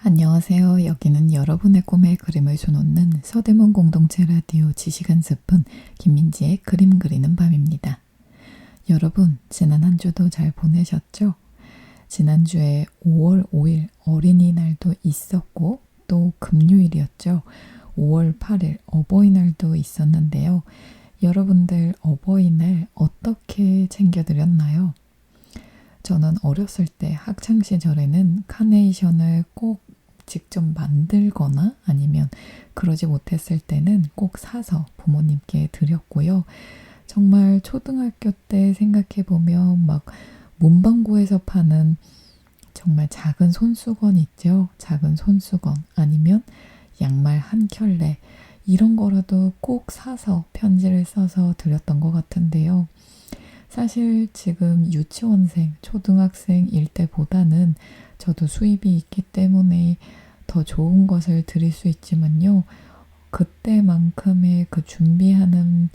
안녕하세요. 여기는 여러분의 꿈에 그림을 줘놓는 서대문 공동체 라디오 지식한 스푼 김민지의 그림 그리는 밤입니다. 여러분, 지난 한 주도 잘 보내셨죠? 지난주에 5월 5일 어린이날도 있었고 또 금요일이었죠. 5월 8일 어버이날도 있었는데요. 여러분들 어버이날 어떻게 챙겨드렸나요? 저는 어렸을 때 학창시절에는 카네이션을 꼭 직접 만들거나 아니면 그러지 못했을 때는 꼭 사서 부모님께 드렸고요. 정말 초등학교 때 생각해보면 막 문방구에서 파는 정말 작은 손수건 있죠? 작은 손수건 아니면 양말 한 켤레 이런 거라도 꼭 사서 편지를 써서 드렸던 것 같은데요. 사실 지금 유치원생, 초등학생일 때보다는 저도 수입이 있기 때문에 더 좋은 것을 드릴 수 있지만요. 그때만큼의 그 준비하는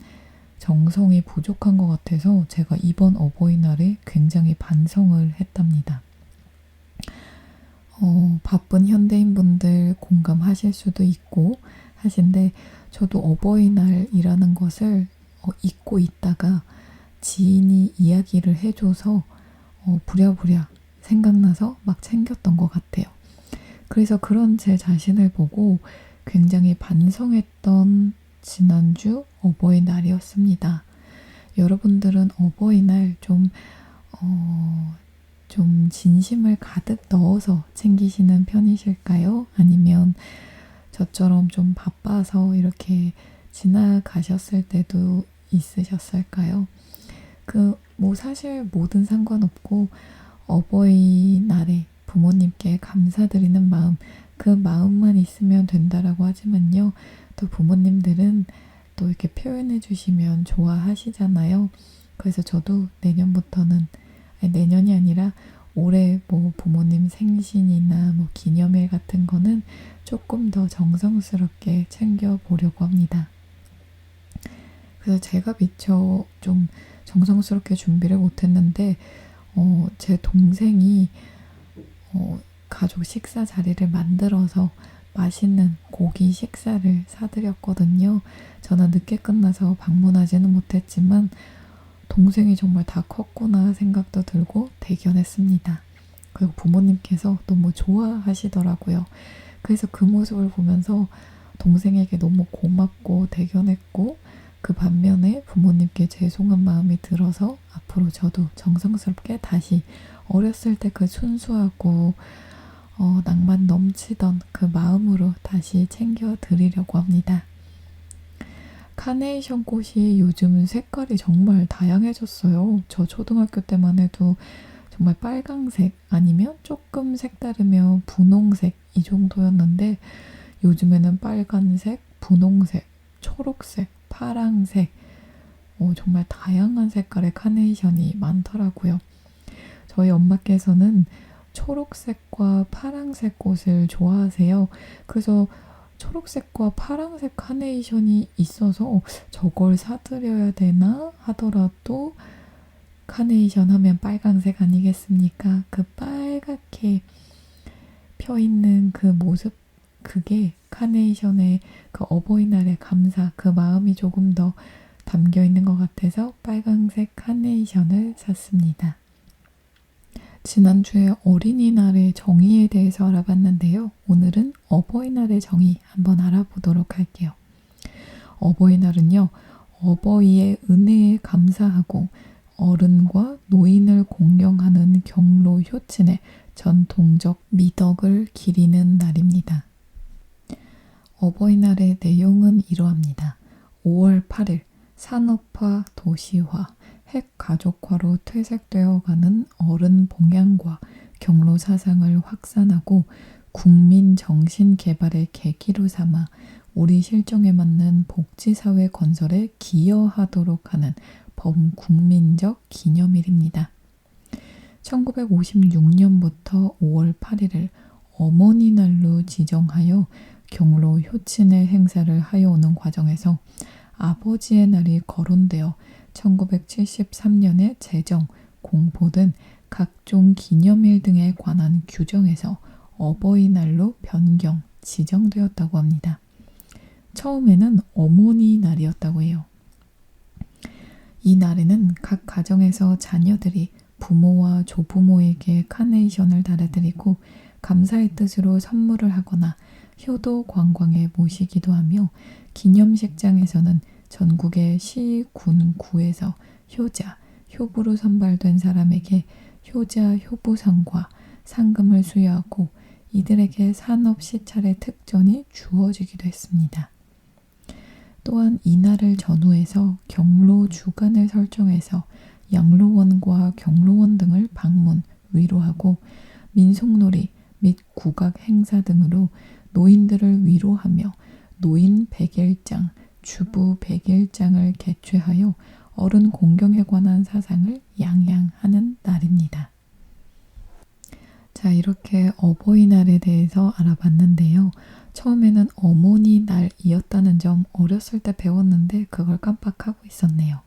정성이 부족한 것 같아서 제가 이번 어버이날에 굉장히 반성을 했답니다. 바쁜 현대인분들 공감하실 수도 있고 하신데 저도 어버이날이라는 것을 잊고 있다가 지인이 이야기를 해줘서 부랴부랴 생각나서 막 챙겼던 것 같아요. 그래서 그런 제 자신을 보고 굉장히 반성했던 지난주 어버이날이었습니다. 여러분들은 어버이날 좀 진심을 가득 넣어서 챙기시는 편이실까요? 아니면 저처럼 좀 바빠서 이렇게 지나가셨을 때도 있으셨을까요? 사실 뭐든 상관없고 어버이날에 부모님께 감사드리는 마음, 그 마음만 있으면 된다라고 하지만요. 또 부모님들은 또 이렇게 표현해 주시면 좋아하시잖아요. 그래서 저도 내년이 아니라 올해 부모님 생신이나 기념일 같은 거는 조금 더 정성스럽게 챙겨보려고 합니다. 그래서 제가 미처 좀 정성스럽게 준비를 못했는데 제 동생이 가족 식사 자리를 만들어서 맛있는 고기 식사를 사드렸거든요. 저는 늦게 끝나서 방문하지는 못했지만 동생이 정말 다 컸구나 생각도 들고 대견했습니다. 그리고 부모님께서 너무 좋아하시더라고요. 그래서 그 모습을 보면서 동생에게 너무 고맙고 대견했고 그 반면에 부모님께 죄송한 마음이 들어서 앞으로 저도 정성스럽게 다시 어렸을 때 그 순수하고 낭만 넘치던 그 마음으로 다시 챙겨드리려고 합니다. 카네이션 꽃이 요즘 색깔이 정말 다양해졌어요. 저 초등학교 때만 해도 정말 빨강색 아니면 조금 색다르면 분홍색 이 정도였는데 요즘에는 빨간색, 분홍색, 초록색, 파랑색 정말 다양한 색깔의 카네이션이 많더라고요. 저희 엄마께서는 초록색과 파랑색 꽃을 좋아하세요. 그래서 초록색과 파랑색 카네이션이 있어서 저걸 사드려야 되나 하더라도 카네이션 하면 빨강색 아니겠습니까? 그 빨갛게 펴있는 그 모습, 그게 카네이션의 그 어버이날의 감사, 그 마음이 조금 더 담겨 있는 것 같아서 빨강색 카네이션을 샀습니다. 지난주에 어린이날의 정의에 대해서 알아봤는데요. 오늘은 어버이날의 정의 한번 알아보도록 할게요. 어버이날은요, 어버이의 은혜에 감사하고 어른과 노인을 공경하는 경로 효친의 전통적 미덕을 기리는 날입니다. 어버이날의 내용은 이러합니다. 5월 8일 산업화, 도시화, 핵 가족화로 퇴색되어가는 어른 봉양과 경로 사상을 확산하고 국민 정신 개발의 계기로 삼아 우리 실정에 맞는 복지사회 건설에 기여하도록 하는 범국민적 기념일입니다. 1956년부터 5월 8일을 어머니 날로 지정하여 경로 효친의 행사를 하여 오는 과정에서 아버지의 날이 거론되어 1973년에 제정, 공포 등 각종 기념일 등에 관한 규정에서 어버이날로 변경, 지정되었다고 합니다. 처음에는 어머니 날이었다고 해요. 이 날에는 각 가정에서 자녀들이 부모와 조부모에게 카네이션을 달아드리고 감사의 뜻으로 선물을 하거나 효도 관광에 모시기도 하며 기념식장에서는 전국의 시, 군, 구에서 효자, 효부로 선발된 사람에게 효자, 효부상과 상금을 수여하고 이들에게 산업 시찰의 특전이 주어지기도 했습니다. 또한 이날을 전후해서 경로 주간을 설정해서 양로원과 경로원 등을 방문, 위로하고 민속놀이 및 국악 행사 등으로 노인들을 위로하며 노인 100일장, 주부 100일장을 개최하여 어른 공경에 관한 사상을 양양하는 날입니다. 자, 이렇게 어버이날에 대해서 알아봤는데요. 처음에는 어머니 날이었다는 점 어렸을 때 배웠는데 그걸 깜빡하고 있었네요.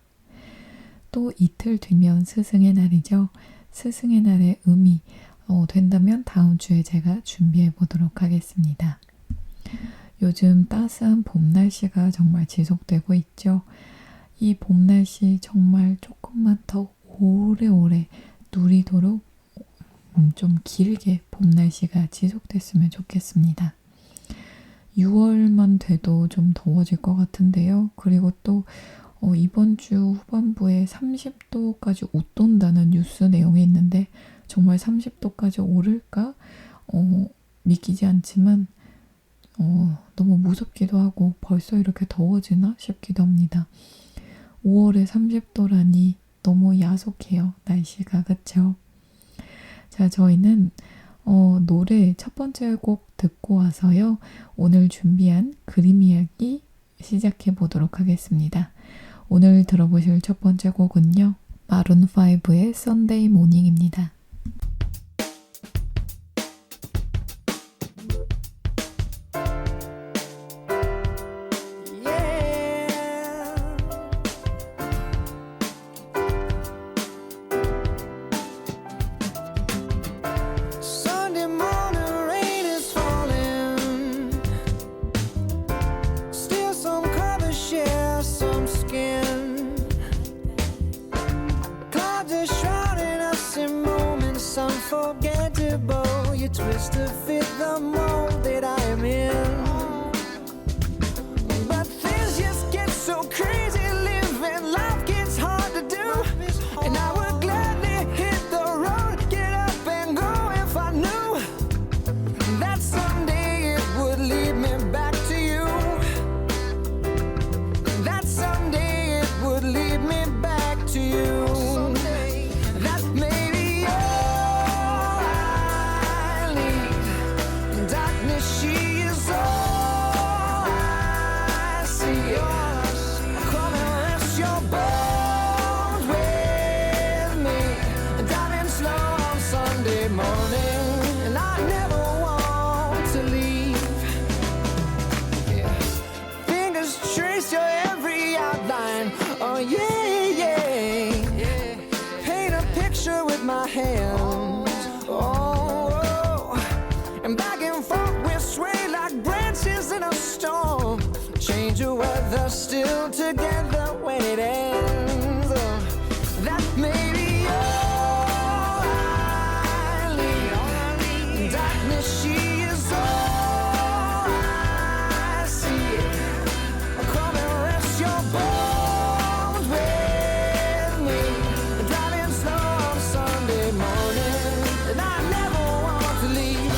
또 이틀 뒤면 스승의 날이죠. 스승의 날의 의미 된다면 다음 주에 제가 준비해 보도록 하겠습니다. 요즘 따스한 봄 날씨가 정말 지속되고 있죠. 이 봄 날씨 정말 조금만 더 오래오래 누리도록 좀 길게 봄 날씨가 지속됐으면 좋겠습니다. 6월만 돼도 좀 더워질 것 같은데요. 그리고 또 이번 주 후반부에 30도까지 웃돈다는 뉴스 내용이 있는데 정말 30도까지 오를까? 믿기지 않지만 너무 무섭기도 하고 벌써 이렇게 더워지나 싶기도 합니다. 5월에 30도라니 너무 야속해요. 날씨가. 그쵸? 자, 저희는 노래 첫 번째 곡 듣고 와서요. 오늘 준비한 그림 이야기 시작해 보도록 하겠습니다. 오늘 들어보실 첫 번째 곡은요. 마룬5의 Sunday Morning입니다. Unforgettable, you twist to fit the mold that I am in. But things just get so crazy, living life gets hard to do. And I would gladly hit the road, get up and go if I knew that someday it would lead me back to you. That someday it would lead me back to you. That maybe she is all I see. Come and rest your bones with me, driving slow on Sunday morning, and I never want to leave. Yeah. Fingers trace your every outline. Oh yeah, yeah. Paint a picture with my hands. And back and forth we sway like branches in a storm. Change the weather, still together when it ends. That may be all I need. Darkness, she is all I see. Come and rest your bones with me, driving slow on Sunday morning, and I never want to leave.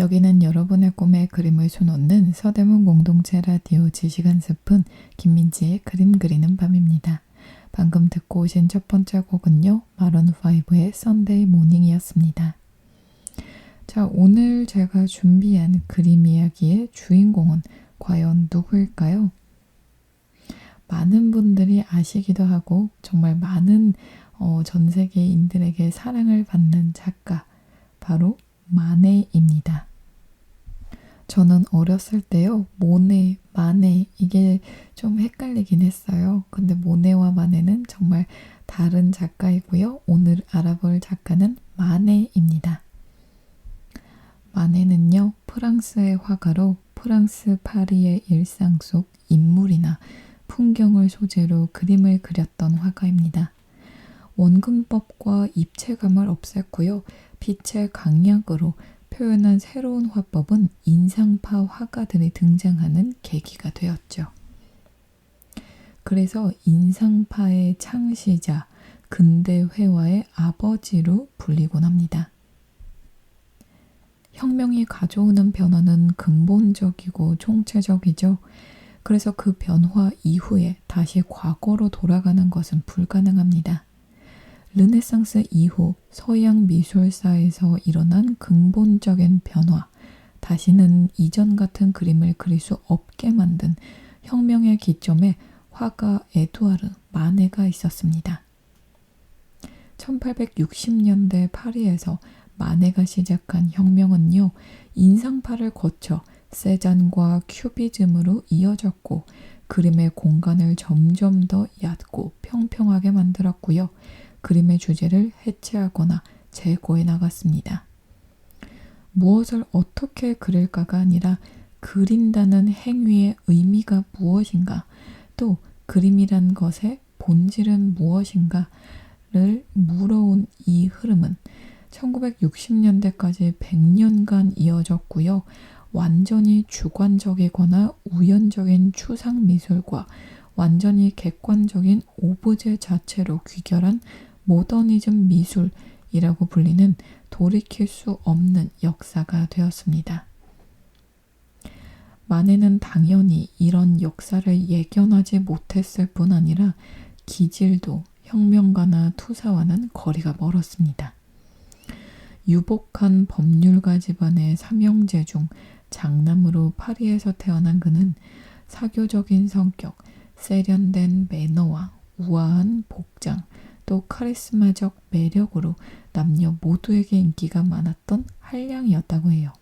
여기는 여러분의 꿈에 그림을 수놓는 서대문 공동체 라디오 지식 한 스푼 김민지의 그림 그리는 밤입니다. 방금 듣고 오신 첫 번째 곡은요. 마룬5의 Sunday Morning이었습니다. 자, 오늘 제가 준비한 그림 이야기의 주인공은 과연 누구일까요? 많은 분들이 아시기도 하고 정말 많은 전 세계인들에게 사랑을 받는 작가, 바로 마네입니다. 저는 어렸을 때요, 모네, 마네 이게 좀 헷갈리긴 했어요. 근데 모네와 마네는 정말 다른 작가이고요. 오늘 알아볼 작가는 마네입니다. 마네는요, 프랑스의 화가로 프랑스 파리의 일상 속 인물이나 풍경을 소재로 그림을 그렸던 화가입니다. 원근법과 입체감을 없앴고요. 빛의 강약으로 표현한 새로운 화법은 인상파 화가들이 등장하는 계기가 되었죠. 그래서 인상파의 창시자, 근대 회화의 아버지로 불리곤 합니다. 혁명이 가져오는 변화는 근본적이고 총체적이죠. 그래서 그 변화 이후에 다시 과거로 돌아가는 것은 불가능합니다. 르네상스 이후 서양 미술사에서 일어난 근본적인 변화, 다시는 이전 같은 그림을 그릴 수 없게 만든 혁명의 기점에 화가 에두아르 마네가 있었습니다. 1860년대 파리에서 마네가 시작한 혁명은요, 인상파를 거쳐 세잔과 큐비즘으로 이어졌고 그림의 공간을 점점 더 얕고 평평하게 만들었고요. 그림의 주제를 해체하거나 제거해 나갔습니다. 무엇을 어떻게 그릴까가 아니라 그린다는 행위의 의미가 무엇인가, 또 그림이란 것의 본질은 무엇인가를 물어온 이 흐름은 1960년대까지 100년간 이어졌고요. 완전히 주관적이거나 우연적인 추상 미술과 완전히 객관적인 오브제 자체로 귀결한 모더니즘 미술이라고 불리는 돌이킬 수 없는 역사가 되었습니다. 마네는 당연히 이런 역사를 예견하지 못했을 뿐 아니라 기질도 혁명가나 투사와는 거리가 멀었습니다. 유복한 법률가 집안의 삼형제 중 장남으로 파리에서 태어난 그는 사교적인 성격, 세련된 매너와 우아한 복장, 또 카리스마적 매력으로 남녀 모두에게 인기가 많았던 한량이었다고 해요.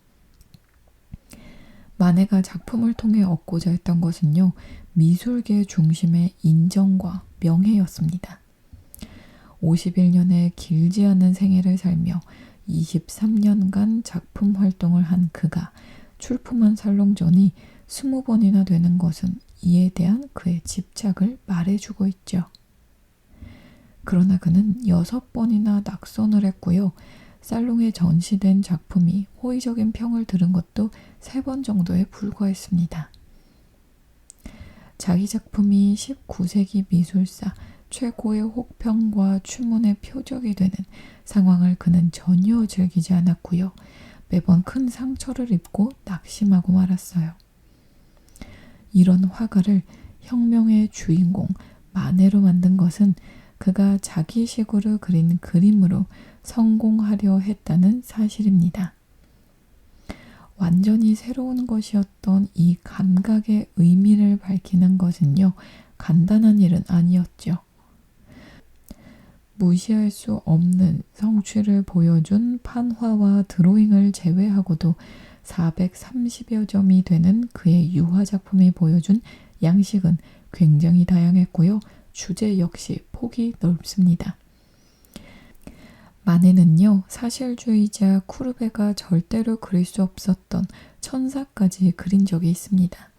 마네가 작품을 통해 얻고자 했던 것은요, 미술계 중심의 인정과 명예였습니다. 51년의 길지 않은 생애를 살며 23년간 작품 활동을 한 그가 출품한 살롱전이 20번이나 되는 것은 이에 대한 그의 집착을 말해주고 있죠. 그러나 그는 6번이나 낙선을 했고요. 살롱에 전시된 작품이 호의적인 평을 들은 것도 3번 정도에 불과했습니다. 자기 작품이 19세기 미술사 최고의 혹평과 추문의 표적이 되는 상황을 그는 전혀 즐기지 않았고요. 매번 큰 상처를 입고 낙심하고 말았어요. 이런 화가를 혁명의 주인공 마네로 만든 것은 그가 자기식으로 그린 그림으로 성공하려 했다는 사실입니다. 완전히 새로운 것이었던 이 감각의 의미를 밝히는 것은요, 간단한 일은 아니었죠. 무시할 수 없는 성취를 보여준 판화와 드로잉을 제외하고도 430여 점이 되는 그의 유화작품이 보여준 양식은 굉장히 다양했고요. 주제 역시 폭이 넓습니다. 마네는요, 사실주의자 쿠르베가 절대로 그릴 수 없었던 천사까지 그린 적이 있습니다.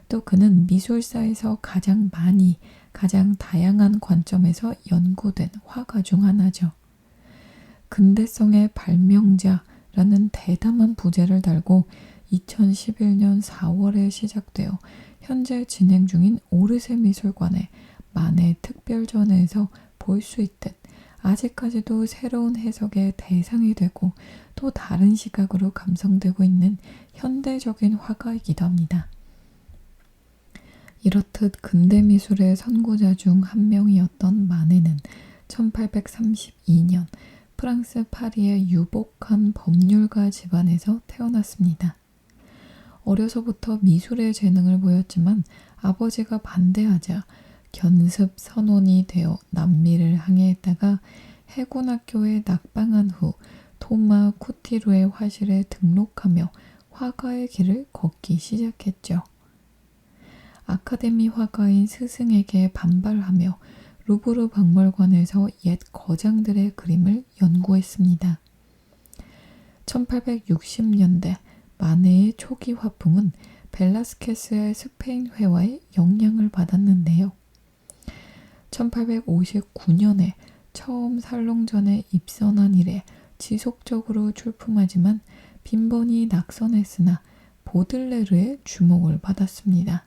또 그는 미술사에서 가장 많이, 가장 다양한 관점에서 연구된 화가 중 하나죠. 근대성의 발명자라는 대담한 부제를 달고 2011년 4월에 시작되어 현재 진행 중인 오르세 미술관의 마네 특별전에서 볼 수 있듯 아직까지도 새로운 해석의 대상이 되고 또 다른 시각으로 감상되고 있는 현대적인 화가이기도 합니다. 이렇듯 근대 미술의 선구자 중 한 명이었던 마네는 1832년 프랑스 파리의 유복한 법률가 집안에서 태어났습니다. 어려서부터 미술의 재능을 보였지만 아버지가 반대하자 견습 선원이 되어 남미를 항해했다가 해군학교에 낙방한 후 토마 쿠티루의 화실에 등록하며 화가의 길을 걷기 시작했죠. 아카데미 화가인 스승에게 반발하며 루브르 박물관에서 옛 거장들의 그림을 연구했습니다. 1860년대 마네의 초기 화풍은 벨라스케스의 스페인 회화에 영향을 받았는데요. 1859년에 처음 살롱전에 입선한 이래 지속적으로 출품하지만 빈번히 낙선했으나 보들레르의 주목을 받았습니다.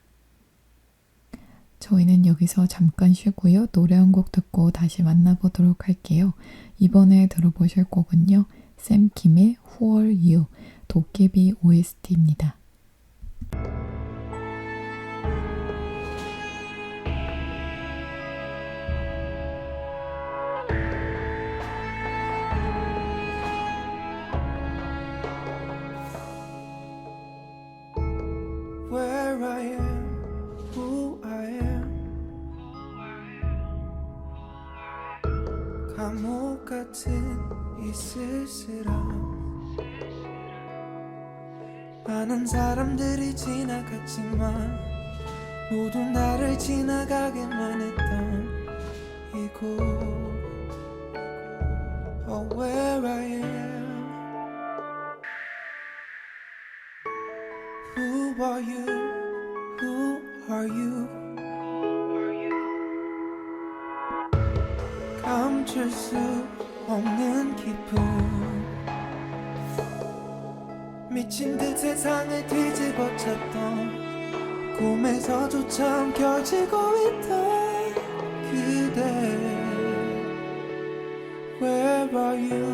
저희는 여기서 잠깐 쉬고요. 노래 한 곡 듣고 다시 만나보도록 할게요. 이번에 들어보실 곡은요. 샘 킴의 Who Are You, 도깨비 OST입니다. Where I am, who I am. 감옥 같은 이 쓸쓸함. 많은 사람들이 지나갔지만 모두 나를 지나가게만 했던 이곳. Oh, where I am. Who are you? Who are you? 감출 수 없는 기쁨. 미친 듯 세상을 뒤집어 쳤던 꿈에서조차 움켜쥐고 있던 그대. Where are you?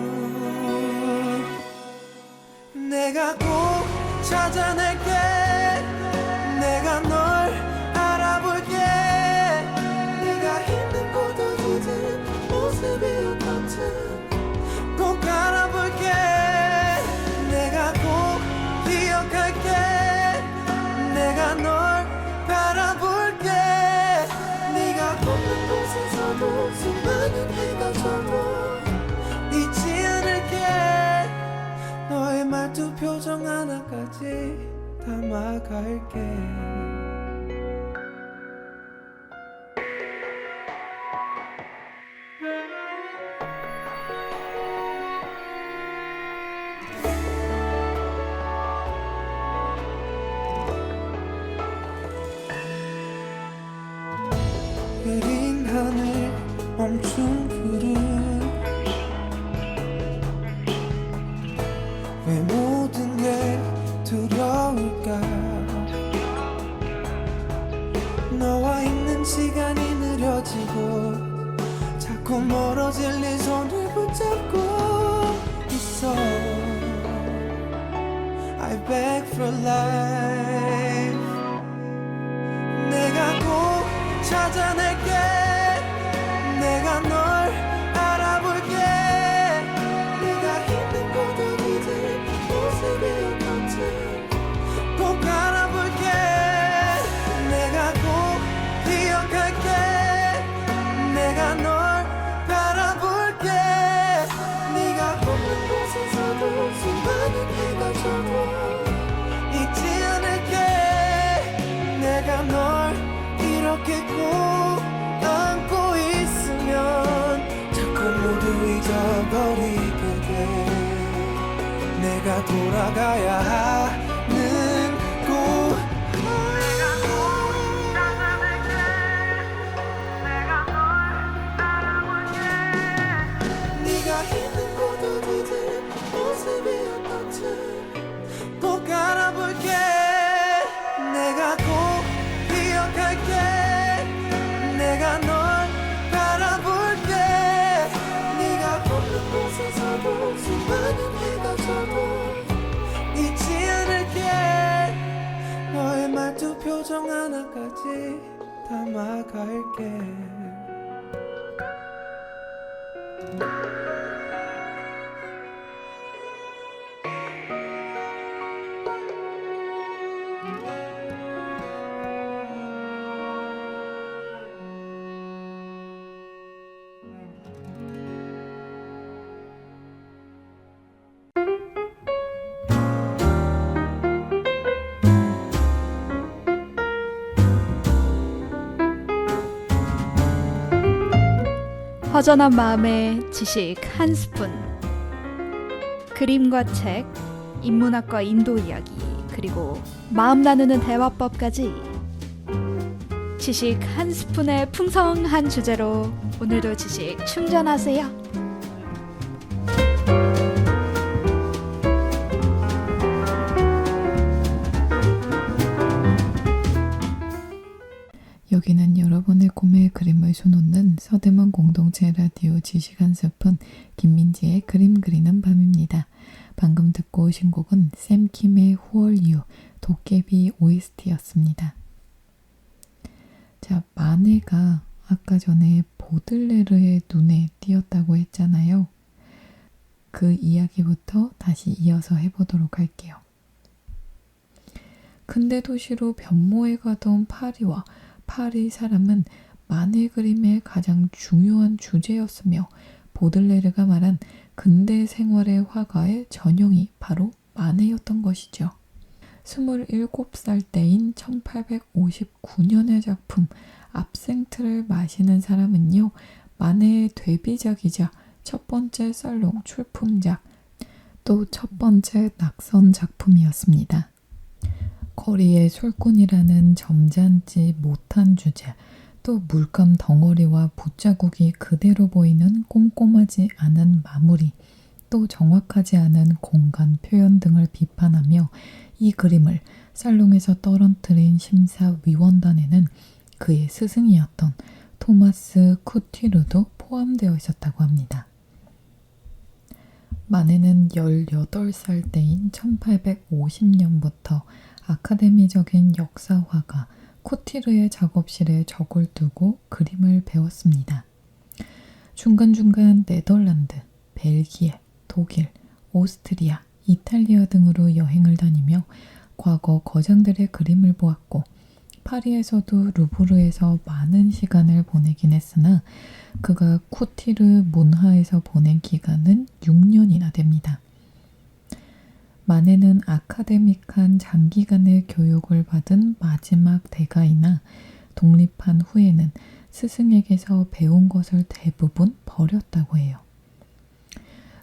내가 꼭 찾아낼게. 내가 널 알아볼게. 네가 있는 곳 어디든 모습이 어떻든 꼭 알아볼게. 내가 꼭 기억할게. 내가 널 바라볼게. 네가 없는 곳에서도 수많은 해가 져도 잊지 않을게. 너의 말투 표정 하나까지 담아갈게. 흐린 하늘 멈춘 구름. 왜 모든 게 두려울까. 너와 있는 시간이 느려지고 자꾸 멀어질 네 손을 붙잡고 있어. I beg for life. 내가 꼭 찾아낼게. 내가 널 알아볼게. 네가 있는 곳 어디든 모습이 어떻든 꼭 알아볼게. 내가 꼭 기억할게. 내가 널 바라볼게. 네가 없는 곳에서도 수많은 해가 져도 잊지 않을게. 내가 널 이렇게 꼭 안고 있으면 자꾸 모두 잊어버리게 돼. 내가 돌아가야 하는 곳. 내가 꼭 찾아낼게. 내가 널 알아볼게. 네가 있는 곳 어디든 모습이 어떻든 꼭 알아볼게. 내가 꼭 기억할게. 내가 널 바라볼게. 감정 하나까지 담아갈게. 허전한 마음에 지식 한 스푼. 그림과 책, 인문학과 인도 이야기, 그리고 마음 나누는 대화법까지 지식 한 스푼의 풍성한 주제로 오늘도 지식 충전하세요. 여기는 여러분의 꿈에 그림을 수놓는 서대문 공동체 라디오 지식 한 스푼 김민지의 그림 그리는 밤입니다. 방금 듣고 오신 곡은 샘킴의 Who Are You 도깨비 OST였습니다. 자, 마네가 아까 전에 보들레르의 눈에 띄었다고 했잖아요. 그 이야기부터 다시 이어서 해보도록 할게요. 근대 도시로 변모해 가던 파리와 파리 사람은 마네 그림의 가장 중요한 주제였으며 보들레르가 말한 근대 생활의 화가의 전형이 바로 마네였던 것이죠. 27살 때인 1859년의 작품 압생트를 마시는 사람은요, 마네의 데뷔작이자 첫 번째 살롱 출품작, 또 첫 번째 낙선 작품이었습니다. 거리의 술꾼이라는 점잖지 못한 주제, 또 물감 덩어리와 붓자국이 그대로 보이는 꼼꼼하지 않은 마무리, 또 정확하지 않은 공간 표현 등을 비판하며 이 그림을 살롱에서 떨어뜨린 심사위원단에는 그의 스승이었던 토마스 쿠티르도 포함되어 있었다고 합니다. 마네는 18살 때인 1850년부터 아카데미적인 역사화가 쿠티르의 작업실에 적을 두고 그림을 배웠습니다. 중간중간 네덜란드, 벨기에, 독일, 오스트리아, 이탈리아 등으로 여행을 다니며 과거 거장들의 그림을 보았고 파리에서도 루브르에서 많은 시간을 보내긴 했으나 그가 쿠티르 문화에서 보낸 기간은 6년이나 됩니다. 마네는 아카데믹한 장기간의 교육을 받은 마지막 대가이나 독립한 후에는 스승에게서 배운 것을 대부분 버렸다고 해요.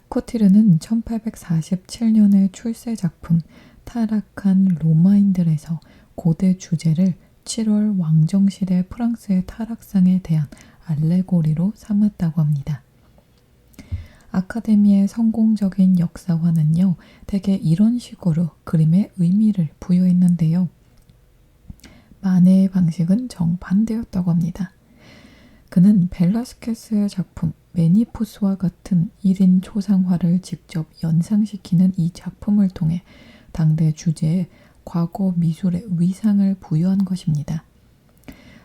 쿠티르는 1847년의 출세 작품 타락한 로마인들에서 고대 주제를 7월 왕정실의 프랑스의 타락상에 대한 알레고리로 삼았다고 합니다. 아카데미의 성공적인 역사화는요, 대개 이런 식으로 그림에 의미를 부여했는데요. 마네의 방식은 정반대였다고 합니다. 그는 벨라스케스의 작품 메니푸스와 같은 1인 초상화를 직접 연상시키는 이 작품을 통해 당대 주제에 과거 미술의 위상을 부여한 것입니다.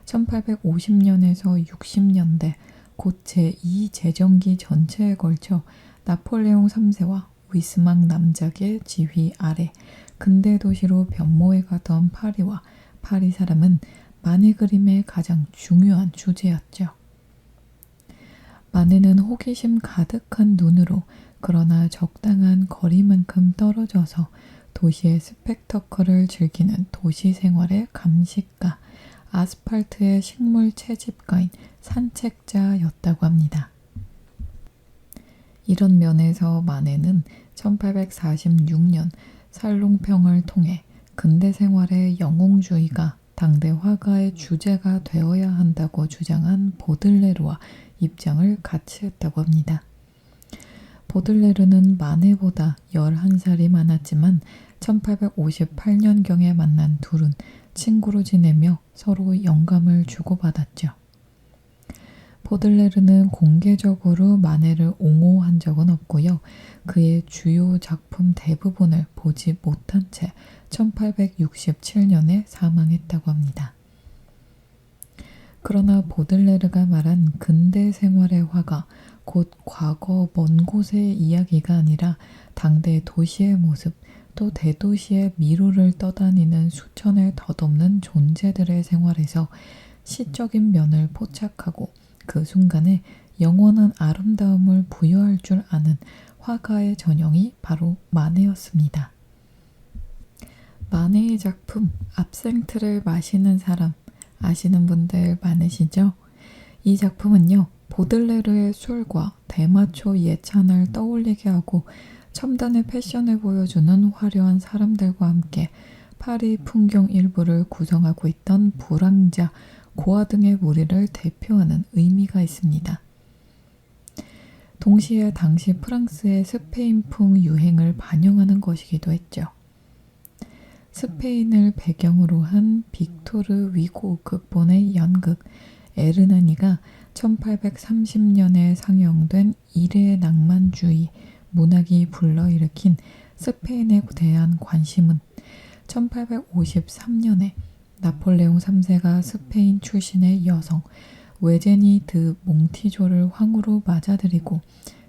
1850년에서 60년대 곧 제2제정기 전체에 걸쳐 나폴레옹 3세와 위스망 남작의 지휘 아래 근대 도시로 변모해 가던 파리와 파리 사람은 마네 그림의 가장 중요한 주제였죠. 마네는 호기심 가득한 눈으로 그러나 적당한 거리만큼 떨어져서 도시의 스펙터클을 즐기는 도시 생활의 감식가, 아스팔트의 식물 채집가인 산책자였다고 합니다. 이런 면에서 마네는 1846년 살롱평을 통해 근대 생활의 영웅주의가 당대 화가의 주제가 되어야 한다고 주장한 보들레르와 입장을 같이 했다고 합니다. 보들레르는 마네보다 11살이 많았지만 1858년경에 만난 둘은 친구로 지내며 서로 영감을 주고받았죠. 보들레르는 공개적으로 마네를 옹호한 적은 없고요. 그의 주요 작품 대부분을 보지 못한 채 1867년에 사망했다고 합니다. 그러나 보들레르가 말한 근대 생활의 화가 곧 과거 먼 곳의 이야기가 아니라 당대 도시의 모습, 또 대도시의 미로를 떠다니는 수천을 덧없는 존재들의 생활에서 시적인 면을 포착하고 그 순간에 영원한 아름다움을 부여할 줄 아는 화가의 전형이 바로 마네였습니다. 마네의 작품 압생트를 마시는 사람 아시는 분들 많으시죠? 이 작품은요, 보들레르의 술과 대마초 예찬을 떠올리게 하고 첨단의 패션을 보여주는 화려한 사람들과 함께 파리 풍경 일부를 구성하고 있던 불황자, 고아 등의 무리를 대표하는 의미가 있습니다. 동시에 당시 프랑스의 스페인풍 유행을 반영하는 것이기도 했죠. 스페인을 배경으로 한 빅토르 위고 극본의 연극 에르나니가 1830년에 상영된 일의 낭만주의 문학이 불러일으킨 스페인에 대한 관심은 1853년에 나폴레옹 3세가 스페인 출신의 여성 외제니 드 몽티조를 황후로 맞아들이고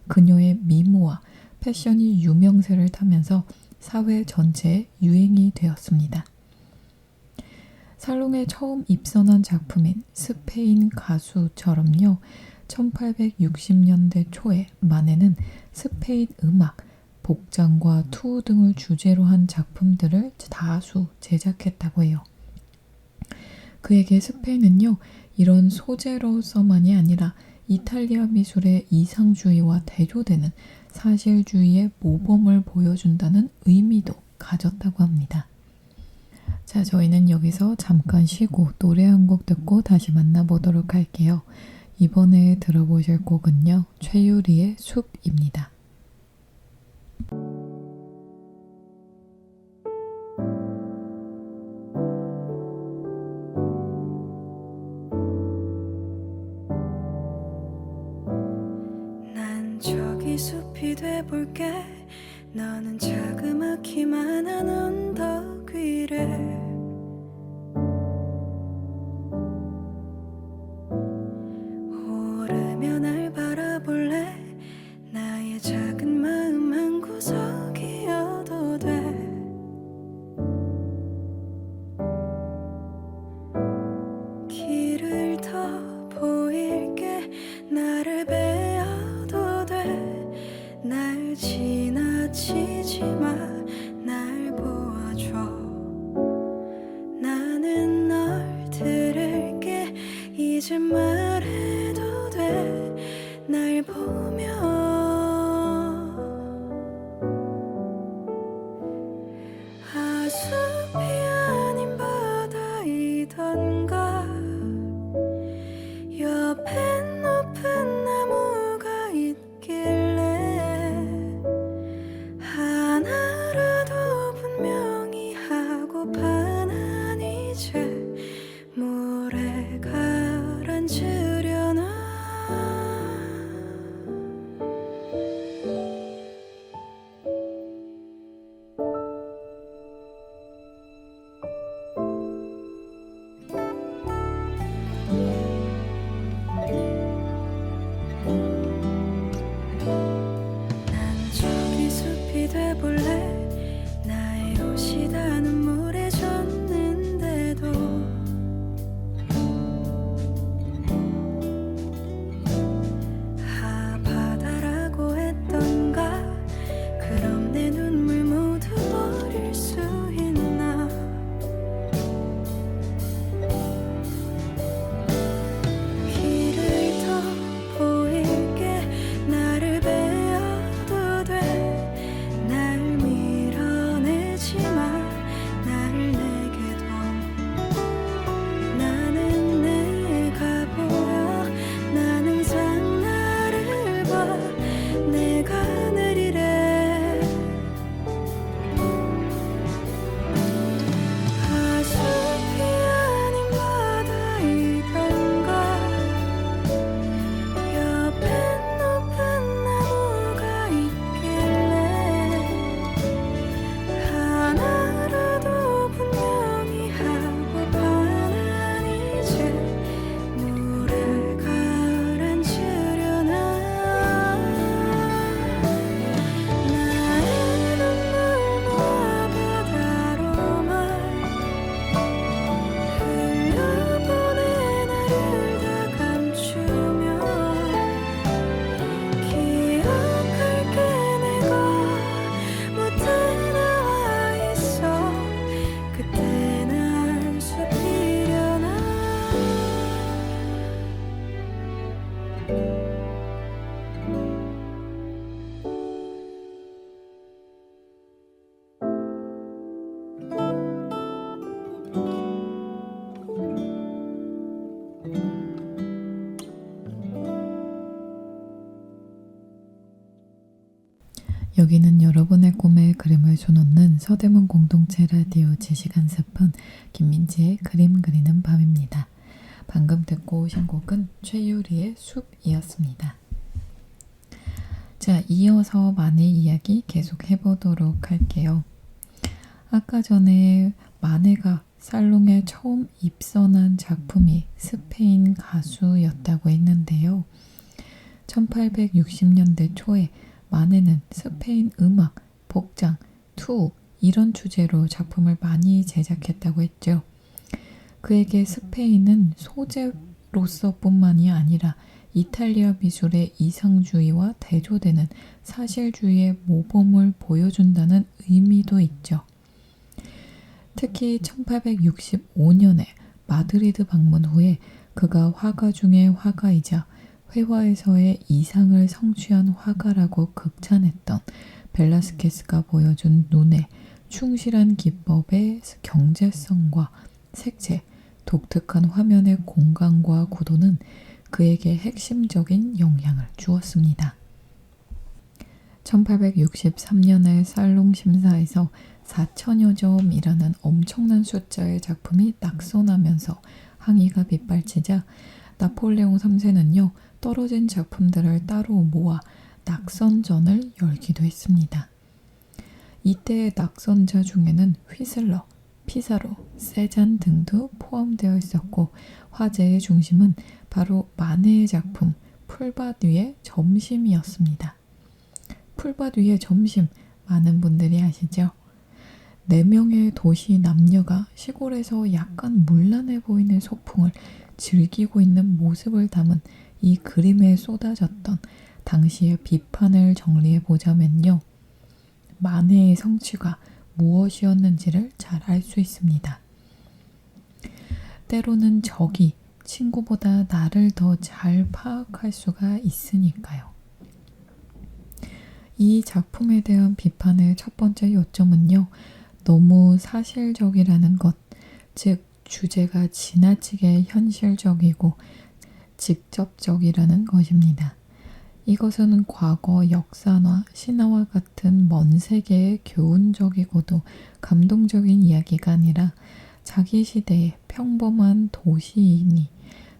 그녀의 미모와 패션이 유명세를 타면서 사회 전체에 유행이 되었습니다. 살롱에 처음 입선한 작품인 스페인 가수처럼요. 1860년대 초에 마네는 스페인 음악, 복장과 투우 등을 주제로 한 작품들을 다수 제작했다고 해요. 그에게 스페인은요, 이런 소재로서만이 아니라 이탈리아 미술의 이상주의와 대조되는 사실주의의 모범을 보여준다는 의미도 가졌다고 합니다. 자, 저희는 여기서 잠깐 쉬고 노래 한 곡 듣고 다시 만나보도록 할게요. 이번에 들어보실 곡은요, 최유리의 숲입니다. 난 저기 숲이 돼볼게. 너는 자그마키만 한 언덕 위를 오르며 날 바라볼래. 나의 작은 마음 한 구석이어도 돼. 길을 더 보일게. 나를 베어도 돼. 날 지나치지 마. 날 보아줘. 나는 널 들을게. 이제 말해도 돼. 날 보며 아, 숲이 아닌 바다이던가. 옆엔 높은 나무가 있길래 하나라도 분명히 하고파. 난 이제 물에 가라앉으려나. 여기는 여러분의 꿈에 그림을 수놓는 서대문 공동체 라디오 지식 한 스푼 김민지의 그림 그리는 밤입니다. 방금 듣고 오신 곡은 최유리의 숲이었습니다. 자, 이어서 만의 이야기 계속 해보도록 할게요. 아까 전에 마네가 살롱에 처음 입선한 작품이 스페인 가수였다고 했는데요. 1860년대 초에 마네는 스페인 음악, 복장, 투 이런 주제로 작품을 많이 제작했다고 했죠. 그에게 스페인은 소재로서뿐만이 아니라 이탈리아 미술의 이상주의와 대조되는 사실주의의 모범을 보여준다는 의미도 있죠. 특히 1865년에 마드리드 방문 후에 그가 화가 중의 화가이자 회화에서의 이상을 성취한 화가라고 극찬했던 벨라스케스가 보여준 눈의 충실한 기법의 경제성과 색채, 독특한 화면의 공간과 구도는 그에게 핵심적인 영향을 주었습니다. 1863년에 살롱 심사에서 4천여 점이라는 엄청난 숫자의 작품이 낙선하면서 항의가 빗발치자 나폴레옹 3세는요, 떨어진 작품들을 따로 모아 낙선전을 열기도 했습니다. 이때의 낙선자 중에는 휘슬러, 피사로, 세잔 등도 포함되어 있었고 화제의 중심은 바로 마네의 작품 풀밭 위의 점심이었습니다. 풀밭 위의 점심, 많은 분들이 아시죠? 4명의 도시 남녀가 시골에서 약간 문란해 보이는 소풍을 즐기고 있는 모습을 담은 이 그림에 쏟아졌던 당시의 비판을 정리해 보자면요. 마네의 성취가 무엇이었는지를 잘 알 수 있습니다. 때로는 적이 친구보다 나를 더 잘 파악할 수가 있으니까요. 이 작품에 대한 비판의 첫 번째 요점은요. 너무 사실적이라는 것, 즉 주제가 지나치게 현실적이고 직접적이라는 것입니다. 이것은 과거 역사나 신화와 같은 먼 세계의 교훈적이고도 감동적인 이야기가 아니라 자기 시대의 평범한 도시인이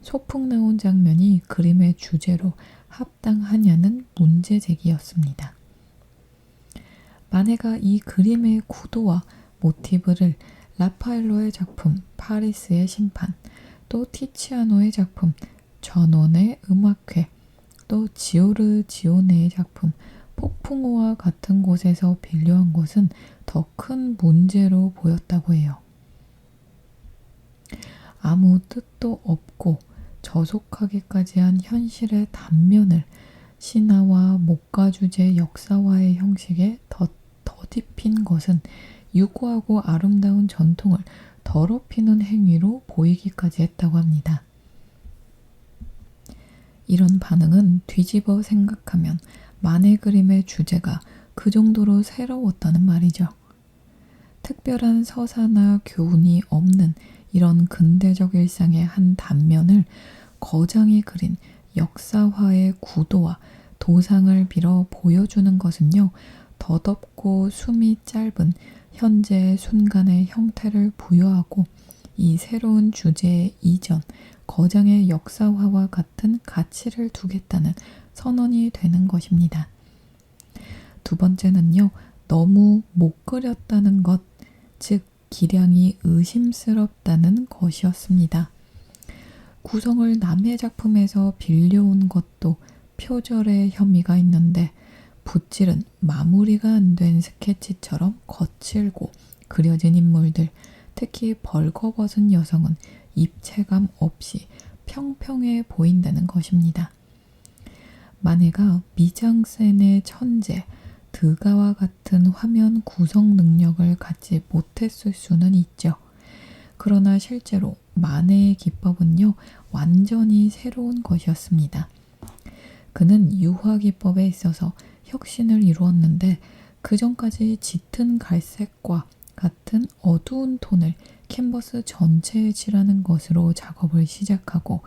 소풍 나온 장면이 그림의 주제로 합당하냐는 문제 제기였습니다. 마네가 이 그림의 구도와 모티브를 라파엘로의 작품 파리스의 심판, 또 티치아노의 작품 전원의 음악회, 또 지오르지오네의 작품 폭풍우와 같은 곳에서 빌려한 것은 더 큰 문제로 보였다고 해요. 아무 뜻도 없고 저속하기까지 한 현실의 단면을 신화와 목가 주제 역사화의 형식에 더딥힌 것은 유구하고 아름다운 전통을 더럽히는 행위로 보이기까지 했다고 합니다. 이런 반응은 뒤집어 생각하면 마네 그림의 주제가 그 정도로 새로웠다는 말이죠. 특별한 서사나 교훈이 없는 이런 근대적 일상의 한 단면을 거장이 그린 역사화의 구도와 도상을 빌어 보여주는 것은요, 더덥고 숨이 짧은 현재의 순간의 형태를 부여하고 이 새로운 주제의 이전, 거장의 역사화와 같은 가치를 두겠다는 선언이 되는 것입니다. 두 번째는요, 너무 못 그렸다는 것, 즉 기량이 의심스럽다는 것이었습니다. 구성을 남의 작품에서 빌려온 것도 표절의 혐의가 있는데 붓질은 마무리가 안 된 스케치처럼 거칠고 그려진 인물들, 특히 벌거벗은 여성은 입체감 없이 평평해 보인다는 것입니다. 마네가 미장센의 천재, 드가와 같은 화면 구성 능력을 갖지 못했을 수는 있죠. 그러나 실제로 마네의 기법은요, 완전히 새로운 것이었습니다. 그는 유화 기법에 있어서 혁신을 이루었는데 그 전까지 짙은 갈색과 같은 어두운 톤을 캔버스 전체에 칠하는 것으로 작업을 시작하고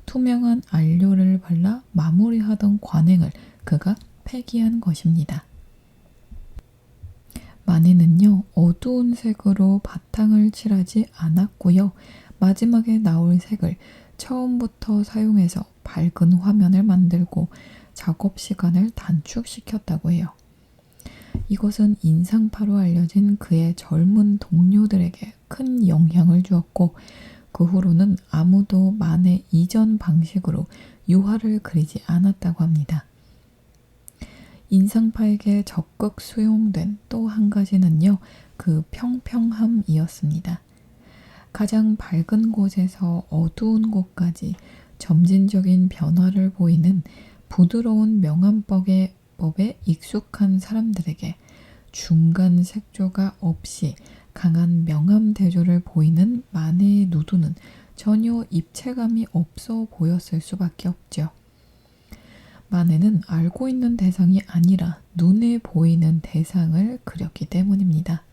투명한 안료를 발라 마무리하던 관행을 그가 폐기한 것입니다. 만해는요, 어두운 색으로 바탕을 칠하지 않았고요. 마지막에 나올 색을 처음부터 사용해서 밝은 화면을 만들고 작업 시간을 단축시켰다고 해요. 이것은 인상파로 알려진 그의 젊은 동료들에게 큰 영향을 주었고 그 후로는 아무도 만의 이전 방식으로 유화를 그리지 않았다고 합니다. 인상파에게 적극 수용된 또 한 가지는요, 그 평평함이었습니다. 가장 밝은 곳에서 어두운 곳까지 점진적인 변화를 보이는 부드러운 명암법에 익숙한 사람들에게 중간 색조가 없이 강한 명암 대조를 보이는 만해의 누드는 전혀 입체감이 없어 보였을 수밖에 없죠. 만해는 알고 있는 대상이 아니라 눈에 보이는 대상을 그렸기 때문입니다.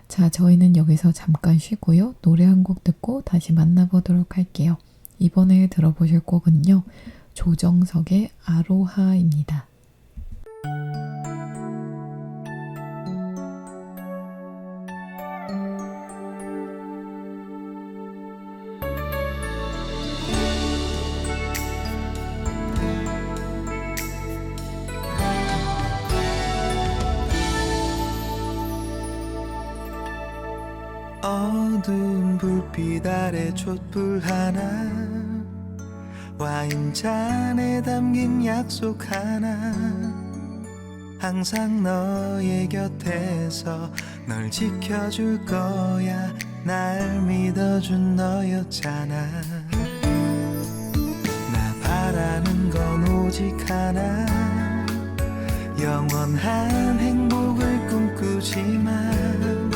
자, 저희는 여기서 잠깐 쉬고요. 노래 한 곡 듣고 다시 만나보도록 할게요. 이번에 들어보실 곡은요, 조정석의 아로하입니다. 어두운 불빛 아래 촛불 하나 와인잔에 담긴 약속 하나 항상 너의 곁에서 널 지켜줄 거야 날 믿어준 너였잖아 나 바라는 건 오직 하나 영원한 행복을 꿈꾸지만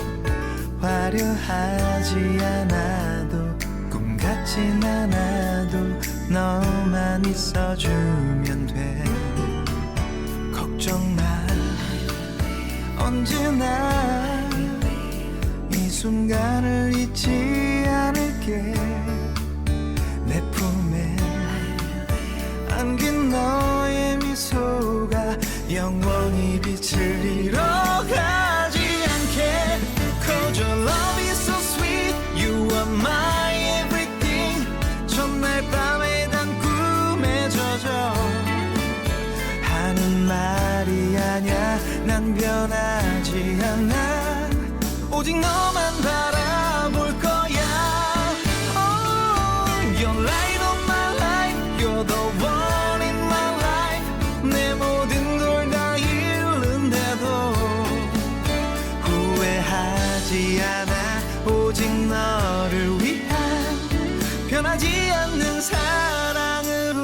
화려하지 않아도 꿈 같진 않아도 너만 있어주면 돼 걱정 마 언제나 이 순간을 잊지 않을게 내 품에 안긴 너의 미소가 영원히 빛을 잃어가지 않게 Cause your love is so sweet You are my everything 첫날 밤에 단 꿈에 젖어 하는 말이 아냐 난 변하지 않아 오직 너만 바라볼 거야 Oh, you're light of my life You're the one in my life 내 모든 걸 다 잃는데도 후회하지 않아 오직 너를 위한 변하지 않는 사랑으로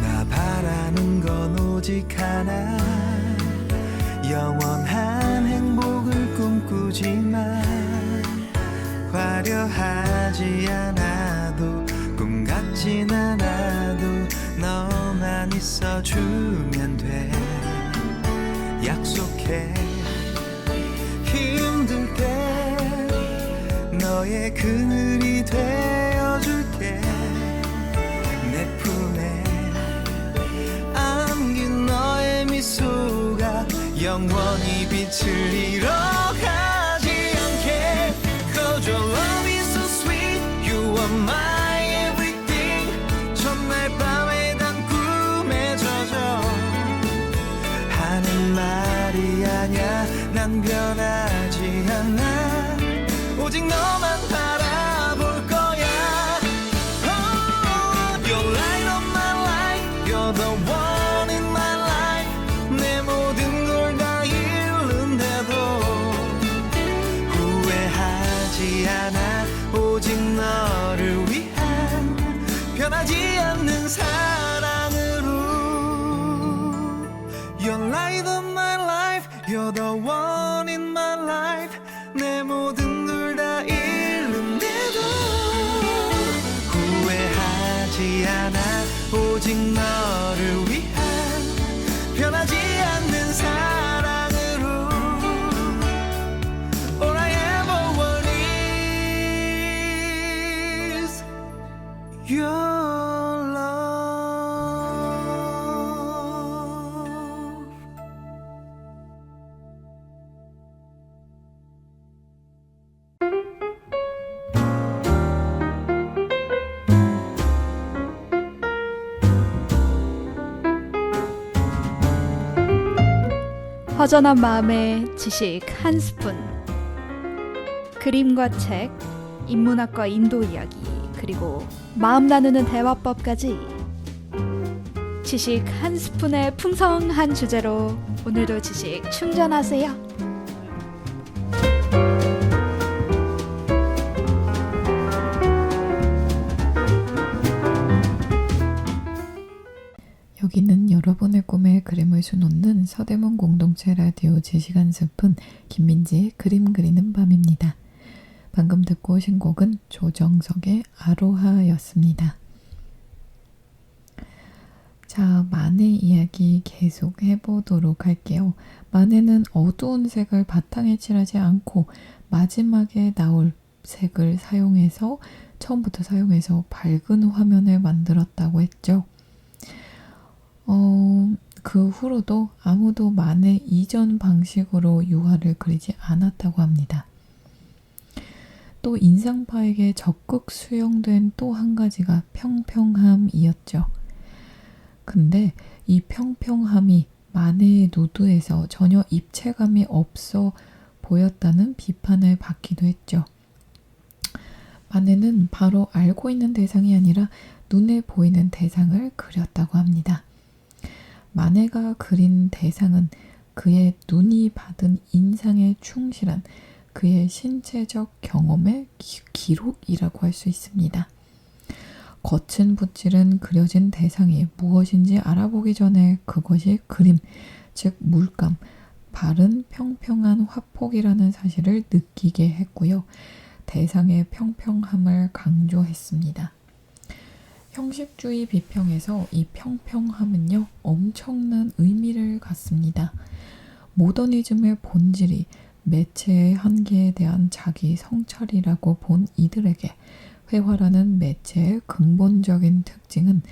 나 바라는 건 오직 하나 영원한 행복을 꿈꾸지만 화려하지 않아도 꿈 같진 않아도 너만 있어주면 돼 약속해 힘들 때 너의 그늘이 되어줄게 내 품에 안긴 너의 미소가 영원히 빛을 잃어가지 않게 Cause your love is so sweet You are my everything 첫날 밤에 단 꿈에 젖어 하는 말이 아냐 난 변하지 않아 오직 너만 바라볼 거야 Oh, you're light of my life You're the one in my life 내 모든 걸 다 잃는데도 후회하지 않아 오직 너를 위한 변하지 않는 사랑으로 You're light of my life You're the one in my life 내 모든 걸 다 잃는데도 후회하지 않아 오직 너를 위한 변하지 않는 사랑으로 All I ever want your love. 허전한 마음에 지식 한 스푼. 그림과 책, 인문학과 인도 이야기, 그리고 마음 나누는 대화법까지 지식 한 스푼의 풍성한 주제로 오늘도 지식 충전하세요. 여기는 여러분의 꿈에 그림을 수놓는 서대문 공동체 라디오 지식 한 스푼 김민지의 그림 그리는 밤입니다. 방금 듣고 오신 곡은 조정석의 아로하였습니다. 자, 만해 이야기 계속 해보도록 할게요. 만해는 어두운 색을 바탕에 칠하지 않고 마지막에 나올 색을 사용해서 처음부터 사용해서 밝은 화면을 만들었다고 했죠. 그 후로도 아무도 만해 이전 방식으로 유화를 그리지 않았다고 합니다. 또 인상파에게 적극 수용된 또 한 가지가 평평함이었죠. 근데 이 평평함이 만해의 누드에서 전혀 입체감이 없어 보였다는 비판을 받기도 했죠. 만해는 바로 알고 있는 대상이 아니라 눈에 보이는 대상을 그렸다고 합니다. 만해가 그린 대상은 그의 눈이 받은 인상에 충실한 그의 신체적 경험의 기록이라고 할 수 있습니다. 거친 붓질은 그려진 대상이 무엇인지 알아보기 전에 그것이 그림, 즉 물감, 바른 평평한 화폭이라는 사실을 느끼게 했고요. 대상의 평평함을 강조했습니다. 형식주의 비평에서 이 평평함은요, 엄청난 의미를 갖습니다. 모더니즘의 본질이 매체의 한계에 대한 자기 성찰이라고 본 이들에게 회화라는 매체의 근본적인 특징은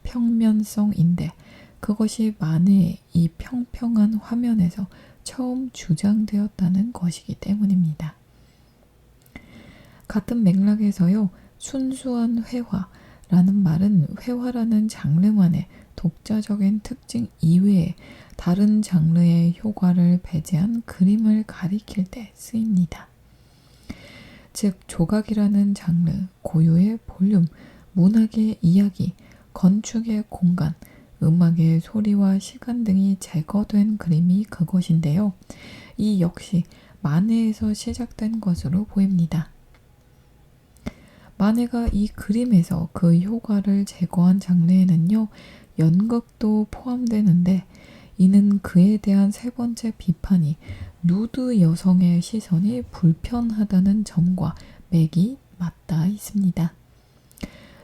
평면성인데 그것이 만해의 이 평평한 화면에서 처음 주장되었다는 것이기 때문입니다. 같은 맥락에서요, 순수한 회화라는 말은 회화라는 장르만의 독자적인 특징 이외에 다른 장르의 효과를 배제한 그림을 가리킬 때 쓰입니다. 즉 조각이라는 장르, 고유의 볼륨, 문학의 이야기, 건축의 공간, 음악의 소리와 시간 등이 제거된 그림이 그것인데요. 이 역시 만해에서 시작된 것으로 보입니다. 만해가 이 그림에서 그 효과를 제거한 장르에는요, 연극도 포함되는데 이는 그에 대한 세 번째 비판이 누드 여성의 시선이 불편하다는 점과 맥이 맞닿아 있습니다.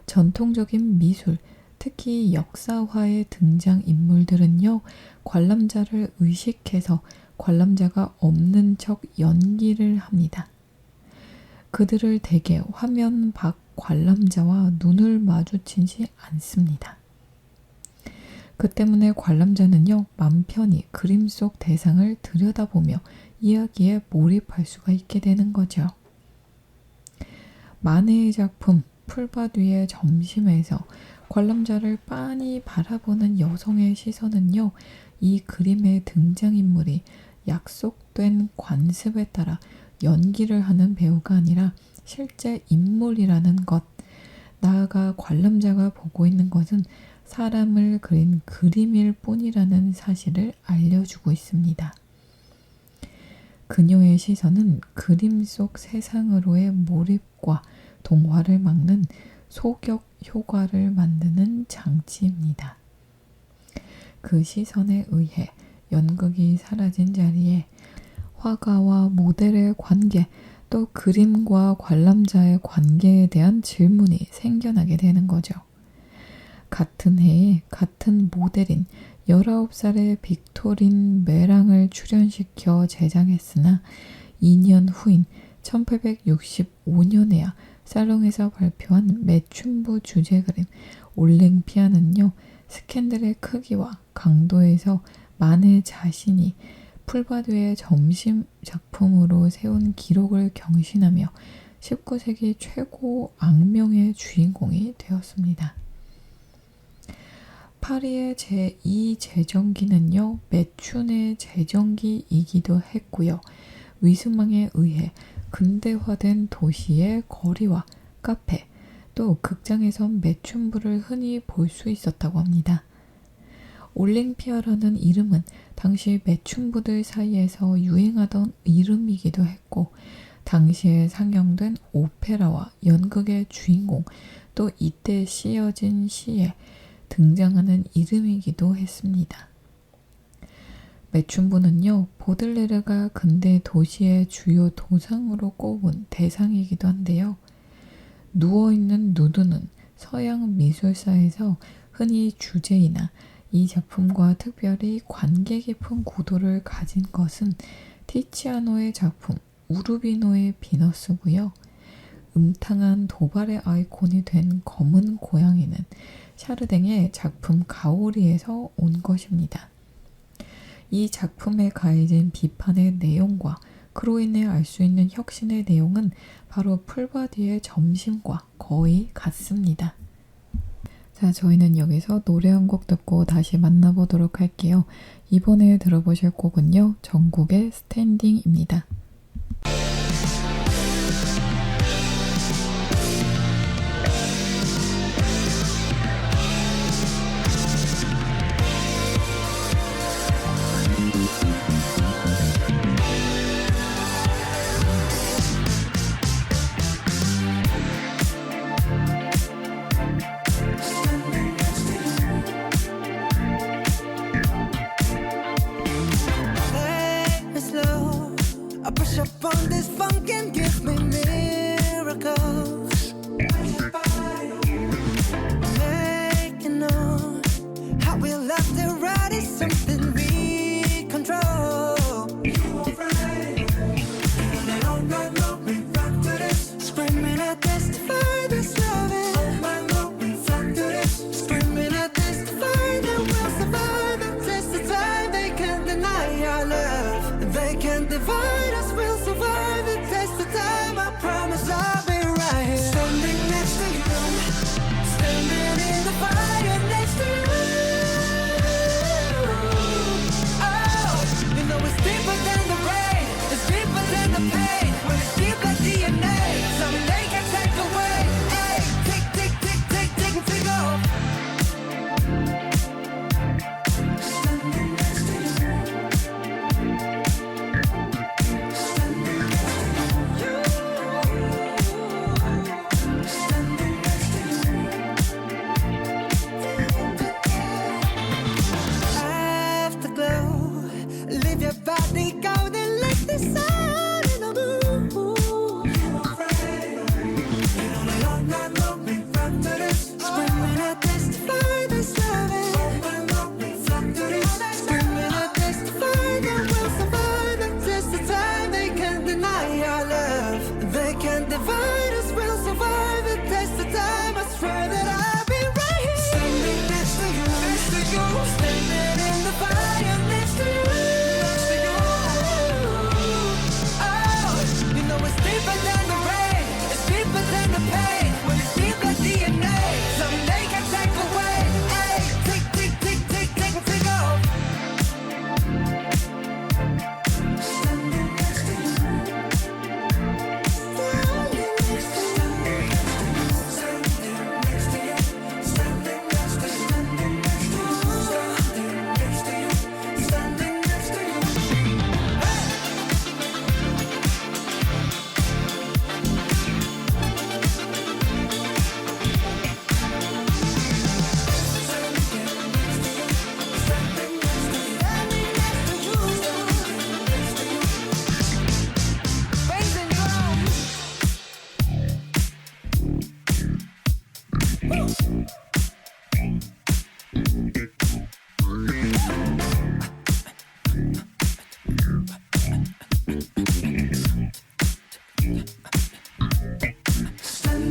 전통적인 미술, 특히 역사화의 등장인물들은요, 관람자를 의식해서 관람자가 없는 척 연기를 합니다. 그들을 대개 화면 밖 관람자와 눈을 마주치지 않습니다. 그 때문에 관람자는요, 맘 편히 그림 속 대상을 들여다보며 이야기에 몰입할 수가 있게 되는 거죠. 만해의 작품 풀밭 위의 점심에서 관람자를 빤히 바라보는 여성의 시선은요, 이 그림의 등장인물이 약속된 관습에 따라 연기를 하는 배우가 아니라 실제 인물이라는 것, 나아가 관람자가 보고 있는 것은 사람을 그린 그림일 뿐이라는 사실을 알려주고 있습니다. 그녀의 시선은 그림 속 세상으로의 몰입과 동화를 막는 소격 효과를 만드는 장치입니다. 그 시선에 의해 연극이 사라진 자리에 화가와 모델의 관계, 또 그림과 관람자의 관계에 대한 질문이 생겨나게 되는 거죠. 같은 해에 같은 모델인 19살의 빅토린 메랑을 출연시켜 제작했으나 2년 후인 1865년에야 살롱에서 발표한 매춘부 주제 그림 올랭피아는요, 스캔들의 크기와 강도에서 만의 자신이 풀바디의 점심 작품으로 세운 기록을 경신하며 19세기 최고 악명의 주인공이 되었습니다. 파리의 제2제정기는요, 매춘의 제정기이기도 했고요. 위스망에 의해 근대화된 도시의 거리와 카페, 또 극장에선 매춘부를 흔히 볼 수 있었다고 합니다. 올랭피아라는 이름은 당시 매춘부들 사이에서 유행하던 이름이기도 했고, 당시에 상영된 오페라와 연극의 주인공, 또 이때 쓰여진 시에 등장하는 이름이기도 했습니다. 매춘부는요, 보들레르가 근대 도시의 주요 도상으로 꼽은 대상이기도 한데요. 누워있는 누드는 서양 미술사에서 흔히 주제이나 이 작품과 특별히 관계 깊은 구도를 가진 것은 티치아노의 작품 우르비노의 비너스고요. 음탕한 도발의 아이콘이 된 검은 고양이는 샤르댕의 작품 가오리에서 온 것입니다. 이 작품에 가해진 비판의 내용과 그로 인해 알 수 있는 혁신의 내용은 바로 풀바디의 점심과 거의 같습니다. 자, 저희는 여기서 노래 한 곡 듣고 다시 만나보도록 할게요. 이번에 들어보실 곡은요, 정국의 스탠딩입니다. I push up on this funk and give me miracles. Making known how we love to ride is something we control. And all night long we rock to this, screaming I testify this loving. All night long we rock to this, screaming I testify that we'll survive the test of time. They can't deny our love, they can't divide us. We'll survive the test of time. I promise I'll be right here, standing next to you, standing in the fire next to you. Oh, you know it's deeper than the rain, it's deeper than the pain. When it's deep like DNA, something they can take away. Hey, tick, tick, tick, tick, tick, tick off. Standing next to you. Afterglow, leave your body golden like the sun in the moon. All night long we rock to this, screaming I testify this loving. All night long we rock to this, screaming I testify that we'll survive the test of time. They can't deny our love, they can't divide us. We'll survive the test of time. I swear that I'll be right here, standing next to you, next to you, standing in the fire next to you, next to you. Oh, you know it's deeper than the rain, it's deeper than the pain. When it's deep like DNA, something they can take away. Hey, tick, tick, tick, tick, tick, tick off. Standing next to you. Standing next to you. Standing next to you. Standing next to you. Standing next to you. Standing next to you. Standing next to you. Raising drums. Standing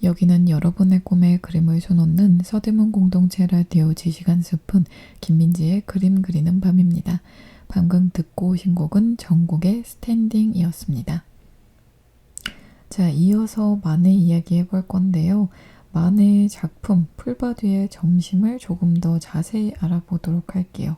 여기는 여러분의 꿈에 그림을 쏘놓는 서대문 공동체 라디오 지식 한 스푼 김민지의 그림 그리는 밤입니다. 방금 듣고 오신 곡은 정국의 스탠딩이었습니다. 자, 이어서 만해 이야기 해볼 건데요. 만해의 작품 풀바디의 점심을 조금 더 자세히 알아보도록 할게요.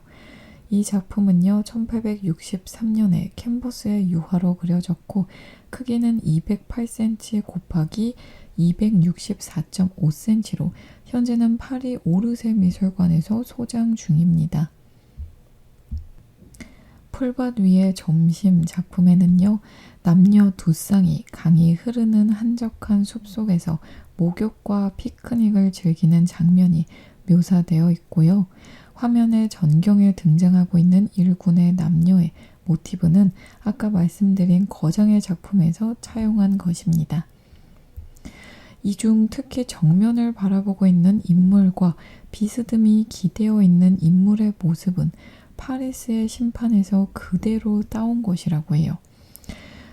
이 작품은요, 1863년에 캔버스의 유화로 그려졌고 크기는 208cm 곱하기 264.5cm로 현재는 파리 오르세 미술관에서 소장 중입니다. 풀밭 위의 점심 작품에는요, 남녀 두 쌍이 강이 흐르는 한적한 숲속에서 목욕과 피크닉을 즐기는 장면이 묘사되어 있고요. 화면에 전경에 등장하고 있는 일군의 남녀의 모티브는 아까 말씀드린 거장의 작품에서 차용한 것입니다. 이 중 특히 정면을 바라보고 있는 인물과 비스듬히 기대어 있는 인물의 모습은 파리스의 심판에서 그대로 따온 것이라고 해요.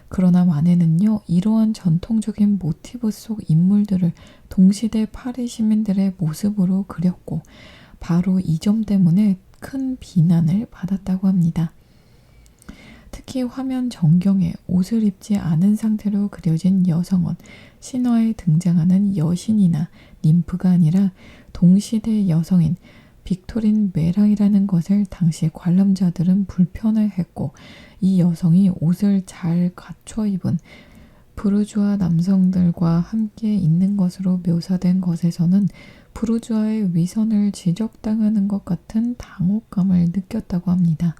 그러나 만해는요, 이러한 전통적인 모티브 속 인물들을 동시대 파리 시민들의 모습으로 그렸고 바로 이 점 때문에 큰 비난을 받았다고 합니다. 특히 화면 전경에 옷을 입지 않은 상태로 그려진 여성은 신화에 등장하는 여신이나 님프가 아니라 동시대 여성인 빅토린 메랑이라는 것을 당시 관람자들은 불편해했고, 이 여성이 옷을 잘 갖춰 입은 부르주아 남성들과 함께 있는 것으로 묘사된 것에서는 부르주아의 위선을 지적당하는 것 같은 당혹감을 느꼈다고 합니다.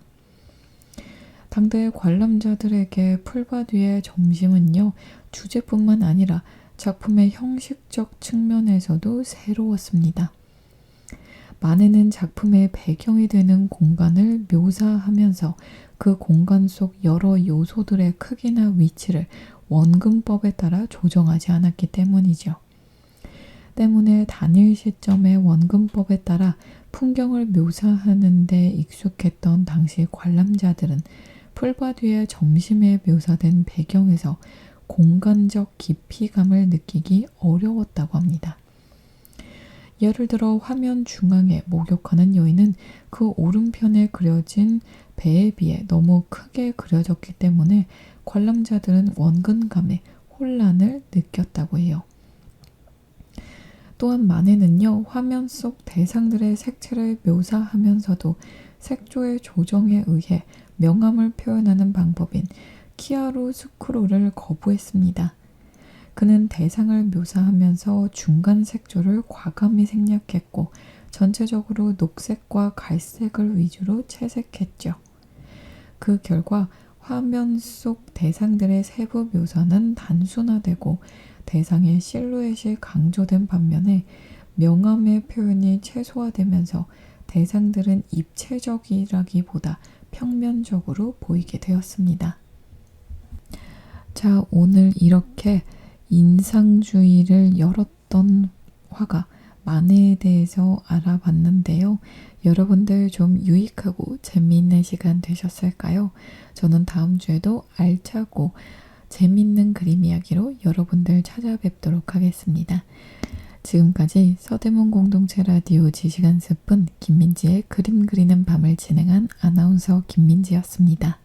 당대 관람자들에게 풀밭 위의 점심은요, 주제뿐만 아니라 작품의 형식적 측면에서도 새로웠습니다. 만해는 작품의 배경이 되는 공간을 묘사하면서 그 공간 속 여러 요소들의 크기나 위치를 원근법에 따라 조정하지 않았기 때문이죠. 때문에 단일 시점의 원근법에 따라 풍경을 묘사하는 데 익숙했던 당시 관람자들은 풀밭 위의 점심에 묘사된 배경에서 공간적 깊이감을 느끼기 어려웠다고 합니다. 예를 들어 화면 중앙에 목욕하는 여인은 그 오른편에 그려진 배에 비해 너무 크게 그려졌기 때문에 관람자들은 원근감에 혼란을 느꼈다고 해요. 또한 만해는요, 화면 속 대상들의 색채를 묘사하면서도 색조의 조정에 의해 명암을 표현하는 방법인 키아로스쿠로를 거부했습니다. 그는 대상을 묘사하면서 중간 색조를 과감히 생략했고 전체적으로 녹색과 갈색을 위주로 채색했죠. 그 결과 화면 속 대상들의 세부 묘사는 단순화되고 대상의 실루엣이 강조된 반면에 명암의 표현이 최소화되면서 대상들은 입체적이라기보다 평면적으로 보이게 되었습니다. 자, 오늘 이렇게 인상주의를 열었던 화가 만해에 대해서 알아봤는데요. 여러분들 좀 유익하고 재미있는 시간 되셨을까요? 저는 다음 주에도 알차고 재미있는 그림 이야기로 여러분들 찾아뵙도록 하겠습니다. 지금까지 서대문 공동체 라디오 지식 한 스푼 김민지의 그림 그리는 밤을 진행한 아나운서 김민지였습니다.